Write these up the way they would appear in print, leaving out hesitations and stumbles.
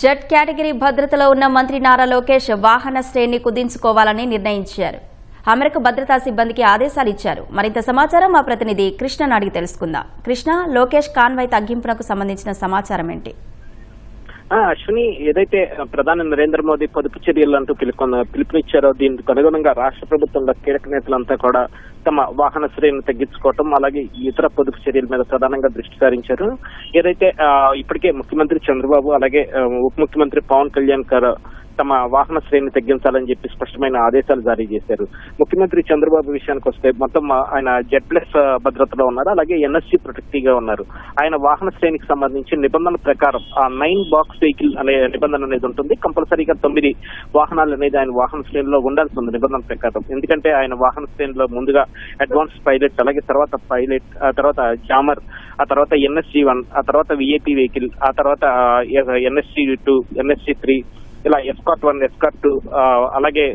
Z category భద్రతలో ఉన్న మంత్రి నారా లోకేష్ వాహన శ్రేణిని కుదించుకోవాలని నిర్ణయించారు. అమెరికా భద్రతా సిబ్బందికి ఆదేశాలు ఇచ్చారు. మరింత సమాచారం మా ప్రతినిధి కృష్ణను అడిగి తెలుసుకుందాం. కృష్ణ, లోకేష్ కాన్వాయ్ తగ్గింపునకు సంబంధించిన సమాచారం ఏంటి? అశ్విని, ఏదైతే ప్రధాని నరేంద్ర మోదీ పొదుపు చర్యలు అంటూ పిలుపునిచ్చారో దీనికి అనుగుణంగా రాష్ట్ర ప్రభుత్వంలో కీలక నేతలంతా కూడా తమ వాహన శ్రేణిని తగ్గించుకోవటం, అలాగే ఇతర పొదుపు చర్యల మీద ప్రధానంగా దృష్టి సారించారు. ఏదైతే ఇప్పటికే ముఖ్యమంత్రి చంద్రబాబు అలాగే ఉప ముఖ్యమంత్రి పవన్ కళ్యాణ్ గారు తమ వాహన శ్రేణిని తగ్గించాలని చెప్పి స్పష్టమైన ఆదేశాలు జారీ చేశారు. ముఖ్యమంత్రి చంద్రబాబు విషయానికి వస్తే మొత్తం ఆయన జెడ్+ భద్రతలో ఉన్నారు, అలాగే NSC ప్రొటెక్టివ్ గా ఉన్నారు. ఆయన వాహన శ్రేణికి సంబంధించి నిబంధన ప్రకారం 9 బాక్స్ వెహికల్ అనే నిబంధన అనేది ఉంటుంది. కంపల్సరీగా 9 వాహనాలు అనేది ఆయన వాహన శ్రేణిలో ఉండాల్సి ఉంది నిబంధన ప్రకారం. ఎందుకంటే ఆయన వాహన శ్రేణిలో ముందుగా అడ్వాన్స్ పైలట్, అలాగే తర్వాత పైలట్, ఆ తర్వాత జామర్, ఆ తర్వాత NSC1, ఆ తర్వాత VIP వెహికల్, ఆ తర్వాత NSC2, NSC3, ఇలా ఎస్కార్ట్ 1, ఎస్కార్ట్ 2, అలాగే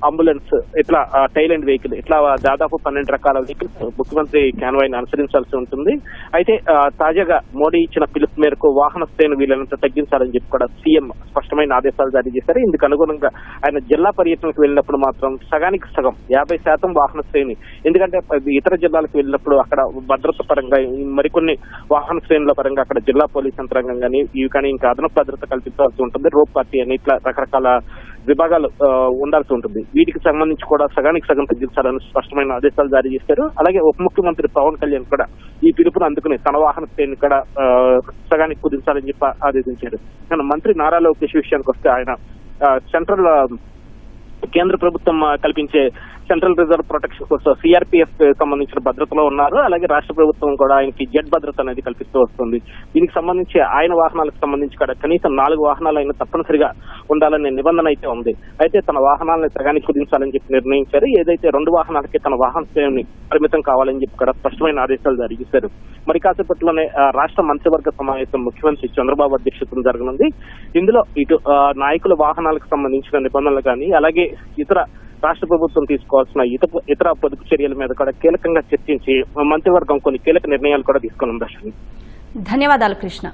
అంబులెన్స్, ఇట్లా టైలెంట్ వెహికల్, ఇట్లా దాదాపు 12 రకాల వెహికల్స్ ముఖ్యమంత్రి కాన్వాయ్ని అనుసరించాల్సి ఉంటుంది. అయితే తాజాగా మోడీ ఇచ్చిన పిలుపు మేరకు వాహన శ్రేణి వీలైనంత తగ్గించాలని చెప్పి కూడా సీఎం స్పష్టమైన ఆదేశాలు జారీ చేశారు. ఇందుకు అనుగుణంగా ఆయన జిల్లా పర్యటనకు వెళ్ళినప్పుడు మాత్రం సగానికి సగం 50% వాహన శ్రేణి, ఎందుకంటే ఇతర జిల్లాలకు వెళ్ళినప్పుడు అక్కడ భద్రత పరంగా మరికొన్ని వాహన శ్రేణుల పరంగా అక్కడ జిల్లా పోలీస్ యంత్రాంగం కానీ ఇవి కానీ ఇంకా అదనపు భద్రత కల్పించాల్సి ఉంటుంది. రోప్ పార్టీ అని ఇట్లా రకరకాల విభాగాలు ఉండాల్సి ఉంటుంది. వీటికి సంబంధించి కూడా సగానికి సగం తగ్గించాలని స్పష్టమైన ఆదేశాలు జారీ చేశారు. అలాగే ఉప ముఖ్యమంత్రి పవన్ కళ్యాణ్ కూడా ఈ పిలుపును అందుకుని తన వాహన శ్రేణిని కూడా సగానికి కుదించాలని చెప్పి ఆదేశించారు. కానీ మంత్రి నారా లోకేష్ విషయానికి వస్తే ఆయన సెంట్రల్ కేంద్ర ప్రభుత్వం కల్పించే central reserve protection force CRPF సంబంధించిన భద్రతలో ఉన్నారు. అలాగే రాష్ట్ర ప్రభుత్వం కూడా ఆయనకి జెడ్ భద్రత అనేది కల్పిస్తూ వస్తుంది. దీనికి సంబంధించి ఆయన వాహనాలకు సంబంధించి కూడా కనీసం 4 వాహనాలు అయినా తప్పనిసరిగా ఉండాలనే నిబంధన అయితే ఉంది. అయితే తన వాహనాలను సగానికి కుదించాలని చెప్పి నిర్ణయించారు. ఏదైతే 2 వాహనాలకి తన వాహన శ్రేణిని పరిమితం కావాలని చెప్పి కూడా స్పష్టమైన ఆదేశాలు జారీ చేశారు. మరి కాసేపట్లోనే రాష్ట్ర మంత్రివర్గ సమావేశం ముఖ్యమంత్రి చంద్రబాబు అధ్యక్షతన జరగనుంది. ఇందులో ఇటు నాయకుల వాహనాలకు సంబంధించిన నిబంధనలు కానీ అలాగే ఇతర రాష్ట్ర ప్రభుత్వం తీసుకోవాల్సిన ఇతర పొదుపు చర్యల మీద కూడా కీలకంగా చర్చించి మంత్రివర్గం కొన్ని కీలక నిర్ణయాలు కూడా తీసుకుని ఉంది. ధన్యవాదాలు కృష్ణ.